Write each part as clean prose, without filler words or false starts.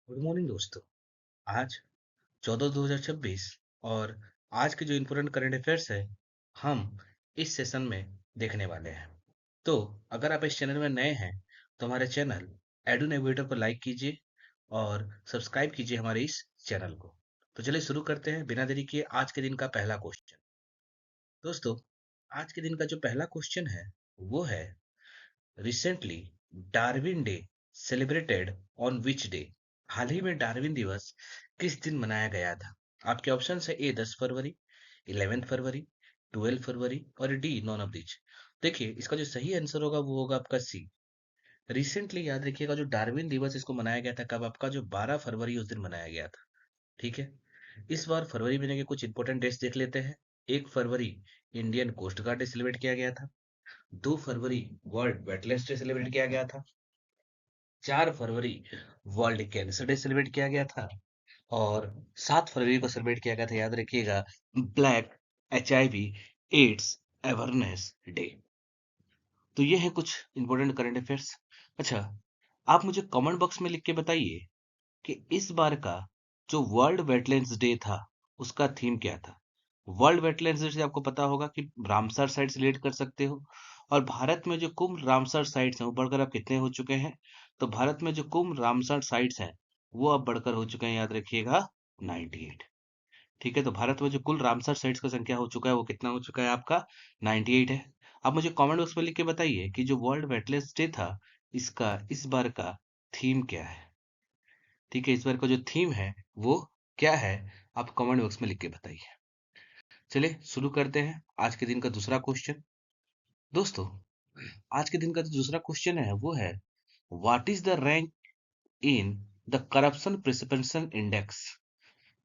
Good morning दोस्तों। आज 14/2/2026 और आज के जो इम्पोर्टेंट करंट अफेयर्स है हम इस सेशन में देखने वाले हैं। तो अगर आप इस चैनल में नए हैं तो हमारे चैनल एडू नेविगेटर को लाइक कीजिए और सब्सक्राइब कीजिए हमारे इस चैनल को। तो चलिए शुरू करते हैं बिना देरी किए आज के दिन का पहला क्वेश्चन। दोस्तों, आज के दिन का जो पहला क्वेश्चन है वो है recently Darwin day celebrated on which day. हाल ही में डार्विन दिवस किस दिन मनाया गया था? आपके ऑप्शन है ए 10 फरवरी, 11 फरवरी, 12 फरवरी और डी नॉन ऑफ दिच। देखिए, इसका जो सही आंसर होगा वो होगा आपका सी। रिसेंटली याद रखिएगा, जो डार्विन दिवस इसको मनाया गया था कब? आपका जो 12 फरवरी उस दिन मनाया गया था। ठीक है। इस बार फरवरी महीने के कुछ इंपॉर्टेंट डेट्स देख लेते हैं। 1 फरवरी Indian coast guard day celebrate किया गया था। 2 फरवरी वर्ल्ड वेटलैंड्स डे सेलिब्रेट किया गया था। 4 फरवरी वर्ल्ड कैंसर डे सेलिब्रेट किया गया था। और 7 फरवरी को सेलिब्रेट किया गया था, याद रखिएगा, black HIV AIDS awareness day. तो ये है कुछ इंपॉर्टेंट करंट अफेयर्स। अच्छा, आप मुझे कमेंट बॉक्स में लिख के बताइए कि इस बार का जो वर्ल्ड वेटलैंड्स डे था उसका थीम क्या था। वर्ल्ड वेटलैंड्स डे से आपको पता होगा कि रामसर साइट्स रिलेट कर सकते हो। और भारत में जो कुंभ रामसर साइट्स हैं वो बढ़कर अब कितने हो चुके हैं? तो भारत में जो कुंभ रामसर साइट्स हैं वो अब बढ़कर हो चुके हैं, याद रखिएगा, 98। ठीक है, तो भारत में जो कुल रामसर साइट्स का संख्या हो चुका है वो कितना हो चुका है आपका? 98 है। आप मुझे कमेंट बॉक्स में लिख के बताइए कि जो वर्ल्ड वेटलैंड्स डे था इसका इस बार का थीम क्या है। ठीक है, इस बार का जो थीम है वो क्या है, आप कमेंट बॉक्स में लिख के बताइए। चलिए शुरू करते हैं आज के दिन का दूसरा क्वेश्चन। दोस्तों, आज के दिन का जो दूसरा क्वेश्चन है वो है what is the rank in the corruption perception index.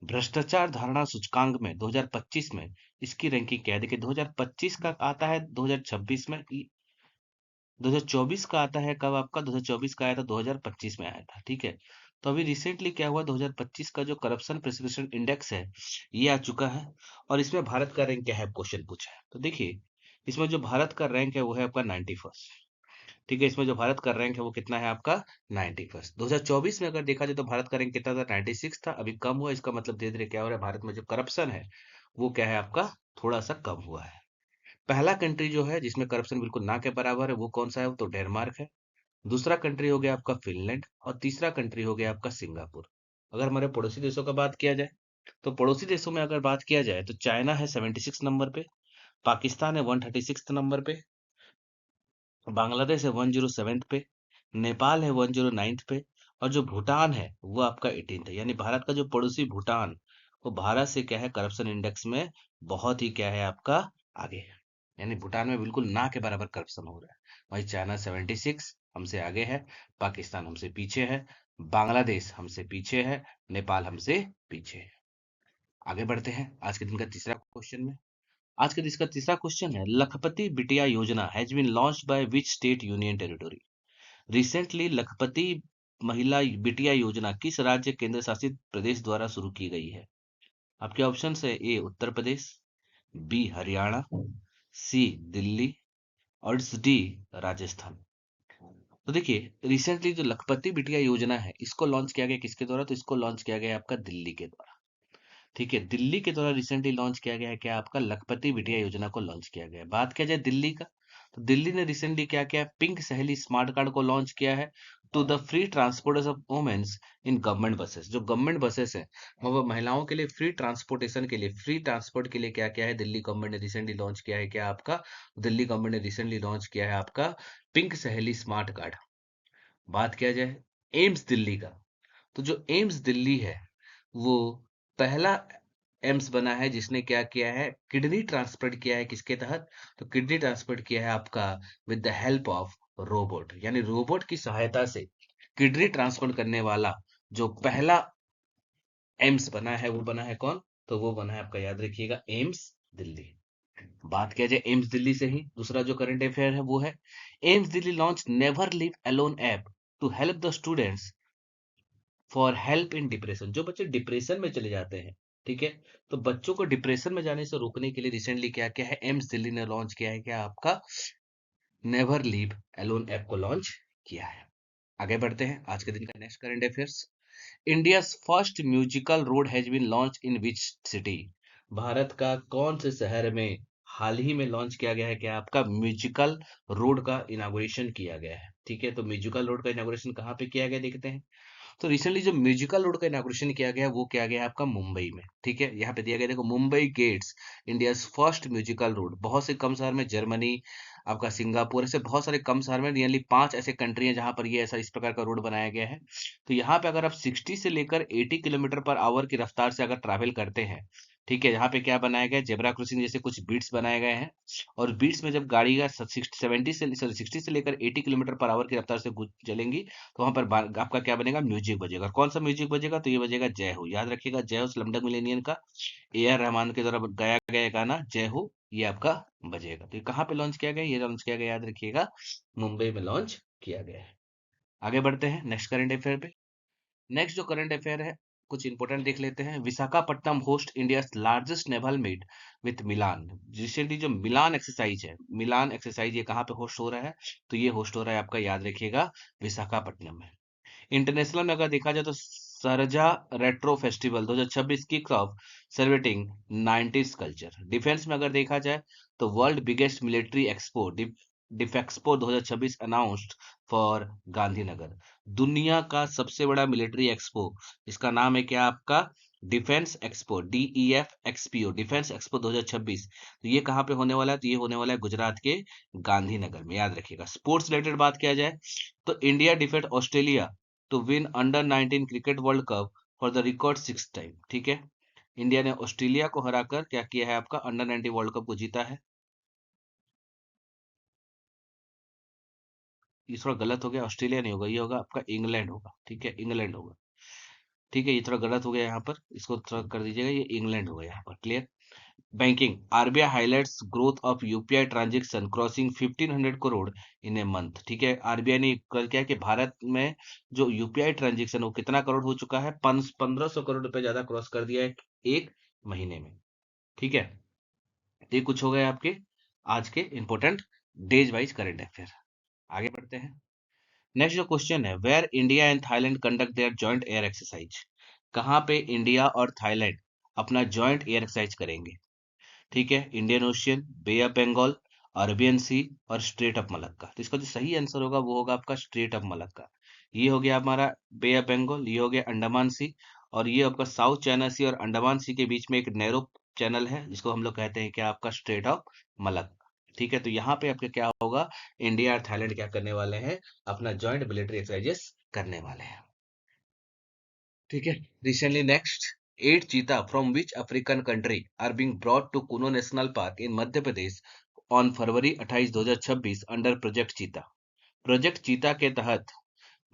भ्रष्टाचार धारणा सूचकांक में 2025 में इसकी रैंकिंग क्या है? देखिए, 2025 का आता है 2026 में, 2024 का आता है कब? आपका 2024 का आया था, 2025 में आया था। ठीक है, तो अभी रिसेंटली क्या हुआ, 2025 का जो करप्शन प्रिसिपेशन इंडेक्स है ये आ चुका है। और इसमें भारत का रैंक क्या है क्वेश्चन पूछा है। तो देखिए, इसमें जो भारत का रैंक है वो है आपका 91st। ठीक है, इसमें जो भारत का रैंक है वो कितना है आपका? 91st। 2024 में अगर देखा जाए तो भारत का रैंक कितना था? 96 था। अभी कम हुआ, इसका मतलब धीरे धीरे क्या हो रहा है, भारत में जो करप्शन है वो क्या है आपका? थोड़ा सा कम हुआ है। पहला कंट्री जो है जिसमें करप्शन बिल्कुल ना के बराबर है वो कौन सा है? वो तो डेनमार्क है। दूसरा कंट्री हो गया आपका फिनलैंड और तीसरा कंट्री हो गया आपका सिंगापुर। अगर हमारे पड़ोसी देशों का बात किया जाए तो पड़ोसी देशों में अगर बात किया जाए तो चाइना है 76 नंबर पे, पाकिस्तान है 136 नंबर पे, बांग्लादेश है 107 पे, नेपाल है 109 पे और जो भूटान है वो आपका 18 है। यानी भारत का जो पड़ोसी भूटान, वो भारत से क्या है, करप्शन इंडेक्स में बहुत ही क्या है आपका? आगे है। यानी भूटान में बिल्कुल ना के बराबर करप्शन हो रहा है। वही चाइना 76 हमसे आगे है, पाकिस्तान हमसे पीछे है, बांग्लादेश हमसे पीछे है, नेपाल हमसे पीछे है। आगे बढ़ते हैं आज के दिन का तीसरा क्वेश्चन में। आज के दिन का तीसरा क्वेश्चन है Lakhpati Bitiya Yojana has been launched by which state union territory. Recently Lakhpati Mahila बिटिया योजना किस राज्य केंद्र शासित प्रदेश द्वारा शुरू की गई है? आपके ऑप्शन है ए उत्तर प्रदेश, बी हरियाणा, सी दिल्ली और डी राजस्थान। तो देखिए, रिसेंटली जो लखपति बिटिया योजना है इसको लॉन्च किया गया किसके द्वारा? तो इसको लॉन्च किया गया आपका दिल्ली के द्वारा। ठीक है, दिल्ली के द्वारा रिसेंटली लॉन्च किया गया है क्या आपका? लखपति बिटिया योजना को लॉन्च किया गया है। बात किया जाए दिल्ली का, तो दिल्ली ने रिसेंटली क्या किया? पिंक सहेली स्मार्ट कार्ड को लॉन्च किया है to the free transportation of womens in government buses. जो गवर्नमेंट बसेस है वो महिलाओं के लिए फ्री ट्रांसपोर्टेशन के लिए, फ्री ट्रांसपोर्ट के लिए क्या क्या है, दिल्ली गवर्नमेंट ने रिसेंटली लॉन्च किया है क्या आपका? दिल्ली गवर्नमेंट ने रिसेंटली लॉन्च किया है आपका पिंक सहेली स्मार्ट कार्ड। बात किया जाए एम्स दिल्ली का, तो जो एम्स दिल्ली है वो पहला एम्स बना है जिसने क्या किया है? किडनी ट्रांसप्लांट किया है। किसके तहत? तो किडनी ट्रांसप्लांट किया है आपका with the help of robot. यानी रोबोट की सहायता से किडनी ट्रांसप्लांट करने वाला जो पहला एम्स बना है वो बना है कौन? तो वो बना है आपका, याद रखिएगा, एम्स दिल्ली। बात किया जाए एम्स दिल्ली से ही, दूसरा जो करंट अफेयर है वो है AIIMS Delhi launch never live alone app to help the students for help in depression. जो बच्चे डिप्रेशन में चले जाते हैं, ठीक है, तो बच्चों को डिप्रेशन में जाने से रोकने के लिए रिसेंटली क्या क्या है, एम्स दिल्ली ने लॉन्च किया है क्या आपका? नेवर लीव अलोन ऐप को लॉन्च किया है। आगे बढ़ते हैं आज के दिन का next current affairs. India first musical road has been launch in which city? Bharat का कौन से शहर में हाल ही में लॉन्च किया गया है क्या आपका म्यूजिकल रोड का इनागुरेशन किया गया है? ठीक है, तो म्यूजिकल रोड का इनागुरेशन कहाँ पे किया गया देखते हैं। तो रिसेंटली जो म्यूजिकल रोड का इनाग्रेशन किया गया वो किया गया है आपका मुंबई में। ठीक है, यहाँ पे दिया गया देखो, Mumbai gets India first musical road. बहुत से कम शहर में, जर्मनी, आपका सिंगापुर, ऐसे बहुत सारे कम शहर में, नियरली 5 ऐसे कंट्री हैं जहां पर ये ऐसा इस प्रकार का रोड बनाया गया है। तो यहाँ पे अगर आप 60 से लेकर 80 किलोमीटर पर आवर की रफ्तार से अगर ट्रैवल करते हैं, ठीक है, यहाँ पे क्या बनाया गया है, जेब्रा क्रॉसिंग जैसे कुछ बीट्स बनाए गए हैं। और बीट्स में जब गाड़ी का 60 से लेकर 80 किलोमीटर पर आवर की रफ्तार से चलेंगी, तो वहां पर आपका क्या बनेगा, म्यूजिक बजेगा। कौन सा म्यूजिक बजेगा, तो ये बजेगा जय हो। याद रखिएगा, जय हो स्लमडॉग मिलियनेयर का ए आर रहमान के द्वारा गाया गया गाना जय हो, ये आपका बजेगा। तो ये कहाँ पे लॉन्च किया गया, ये लॉन्च किया गया, याद रखिएगा, मुंबई में लॉन्च किया गया है। आगे बढ़ते हैं नेक्स्ट करंट अफेयर पे। नेक्स्ट जो करंट अफेयर है, कुछ इंपोर्टेंट देख लेते हैं। Visakhapatnam host India largest naval meet with Milan. Recently जो मिलान एक्सरसाइज है, मिलान एक्सरसाइज, ये कहाँ पे होस्ट हो रहा है, तो ये होस्ट हो रहा है आपका, याद रखिएगा, विशाखापट्टनम में। इंटरनेशनल में अगर देखा जाए तो सरजा retro festival 2026 kick off celebrating 90s culture. Defence में अगर देखा जाए तो world biggest military expo DefExpo 2026 announced for Gandhinagar. दुनिया का सबसे बड़ा मिलिट्री एक्सपो, इसका नाम है क्या आपका, defence expo, DEF XPO, defence expo 2026। तो ये कहाँ पे होने वाला है, तो ये होने वाला है गुजरात के गांधीनगर में, याद रखिएगा। स्पोर्ट्स रिलेटेड बात किया जाए तो India defeat Australia to win under 19 cricket world cup for the record 6 time. ठीक है, इंडिया ने ऑस्ट्रेलिया को हराकर क्या किया है, आपका अंडर 19 वर्ल्ड कप को जीता है। ये थोड़ा गलत हो गया, ऑस्ट्रेलिया नहीं होगा, ये होगा आपका इंग्लैंड होगा। ठीक है, इंग्लैंड होगा। ठीक है, ये थोड़ा गलत हो गया यहाँ पर, इसको थोड़ा कर दीजिएगा, ये इंग्लैंड होगा यहाँ पर। Clear. Banking, RBI highlights growth of UPI transaction crossing 1500 crore in a month. ठीक है, आरबीआई ने कल क्या है कि भारत में जो यूपीआई ट्रांजैक्शन वो कितना करोड़ हो चुका है, 1500 करोड़ रुपए ज्यादा क्रॉस कर दिया है एक महीने में। ठीक है, तो ये कुछ हो गए आपके आज के important days wise current affair. आगे बढ़ते हैं। नेक्स्ट जो क्वेश्चन है, where India and Thailand conduct their joint air exercise. कहाँ पे इंडिया और थाईलैंड अपना जॉइंट एयर एक्सरसाइज करेंगे। ठीक है, Indian Ocean, Bay of Bengal, Arabian Sea और स्ट्रेट ऑफ मलक्का। तो इसका जो सही आंसर होगा वो होगा आपका स्ट्रेट ऑफ मलक्का। ये हो गया हमारा बे ऑफ बंगाल, ये हो गया अंडमान सी, और ये आपका साउथ चाइना सी और अंडमान सी के बीच में एक नैरो चैनल है जिसको हम लोग कहते हैं क्या, आपका स्ट्रेट ऑफ मलक्का। ठीक है, तो यहाँ पे आपका क्या होगा, इंडिया और थाईलैंड क्या करने वाले हैं, अपना जॉइंट मिलिट्री एक्सरसाइजेस करने वाले हैं। ठीक है, recently next, 8 cheetah from which African country are being brought to Kuno national park in Madhya Pradesh on February 28 2026 under project cheetah. Project cheetah के तहत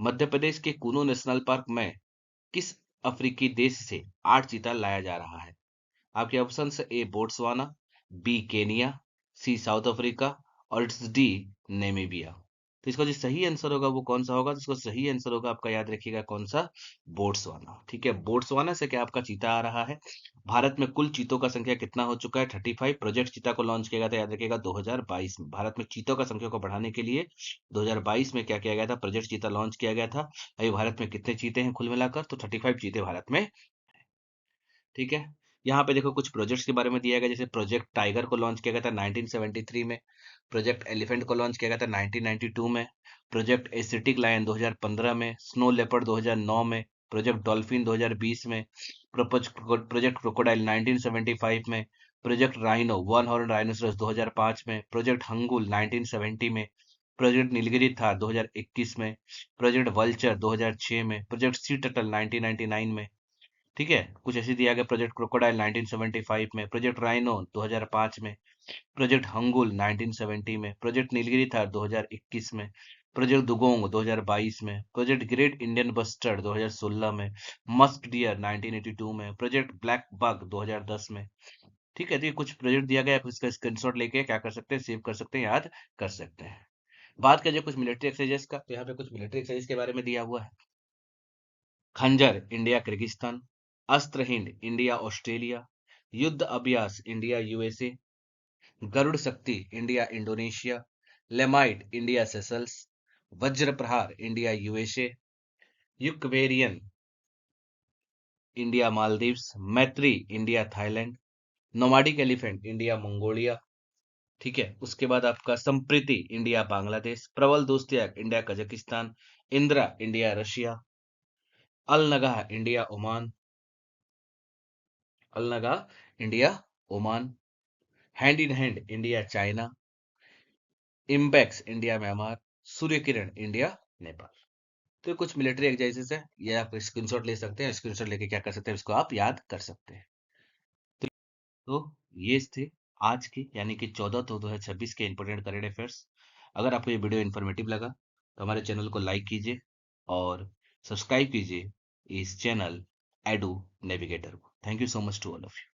मध्य प्रदेश के कुनो नेशनल पार्क में किस अफ्रीकी देश से 8 चीता लाया जा रहा है। आपके ऑप्शन है, ए बोट्सवाना, बी केनिया, सी साउथ अफ्रीका और इट्स डी नेमीबिया। तो इसका जो सही आंसर होगा वो कौन सा होगा, तो इसका सही आंसर होगा आपका, याद रखिएगा, कौन सा, बोट्सवाना। ठीक है, बोट्सवाना से क्या आपका चीता आ रहा है। भारत में कुल चीतों का संख्या कितना हो चुका है, 35। प्रोजेक्ट चीता को लॉन्च किया गया था, याद रखिएगा, 2022 में। भारत में चीतों का संख्या को बढ़ाने के लिए 2022 में क्या किया गया था, प्रोजेक्ट चीता लॉन्च किया गया था। अभी भारत में कितने चीते हैं कुल मिलाकर, तो 35 चीते भारत में। ठीक है, यहाँ पे देखो कुछ प्रोजेक्ट्स के बारे में दिया गया, जैसे प्रोजेक्ट टाइगर को लॉन्च किया गया था 1973 में, प्रोजेक्ट एलिफेंट को लॉन्च किया गया था 1992 में, प्रोजेक्ट एसिटिक लायन 2015 में, स्नो लेपर्ड 2009 में, प्रोजेक्ट डॉल्फिन 2020 में, प्रोजेक्ट क्रोकोडाइल 1975 में, project rhino one horn rhinoceros 2005 में, प्रोजेक्ट हंगुल 1970 में, प्रोजेक्ट नीलगिरी था 2021 में, प्रोजेक्ट वल्चर 2006 में, प्रोजेक्ट सी टटल 1999 में। ठीक है, कुछ ऐसे दिया गया, प्रोजेक्ट क्रोकोडाइल 1975 में, प्रोजेक्ट राइनो 2005 में, प्रोजेक्ट हंगुल 1970 में, प्रोजेक्ट नीलगिरी था 2021 में, प्रोजेक्ट दुगोंग 2022 में, प्रोजेक्ट ग्रेट इंडियन बस्टर्ड 2016 में, मस्क डियर 1982 में, प्रोजेक्ट ब्लैक बग 2010 में। ठीक है, तो ये कुछ प्रोजेक्ट दिया गया, आप इसका स्क्रीनशॉट लेके क्या कर सकते हैं, सेव कर सकते हैं, याद कर सकते हैं। बात करें कुछ मिलिट्री एक्सरसाइजेस का, तो यहाँ पे कुछ मिलिट्री एक्सरसाइज के बारे में दिया हुआ है। Khanjar India Kyrgyzstan, AustraHind India Australia, Yudh Abhyas India USA, Garuda Shakti India Indonesia, Lamitiye India Seychelles, Vajra Prahar India USA, Ekuverin India Maldives, Maitree India Thailand, nomadic elephant India Mongolia. ठीक है, उसके बाद आपका Sampriti India Bangladesh, Prabal Dostyk India Kazakhstan, Indra India Russia, Al Nagah India Oman, Al Nagah India Oman, hand in hand India China, IMBEX India Myanmar, Surya Kiran India Nepal. तो ये कुछ military exercises है, ये आप स्क्रीनशॉट ले सकते हैं। स्क्रीनशॉट लेके क्या कर सकते हैं, इसको आप याद कर सकते हैं। तो ये थे आज के यानी कि 14/2/2026 के इंपॉर्टेंट करंट अफेयर्स। अगर आपको ये वीडियो इन्फॉर्मेटिव लगा तो हमारे चैनल को लाइक कीजिए और सब्सक्राइब कीजिए इस चैनल एडू नेविगेटर को। Thank you so much to all of you.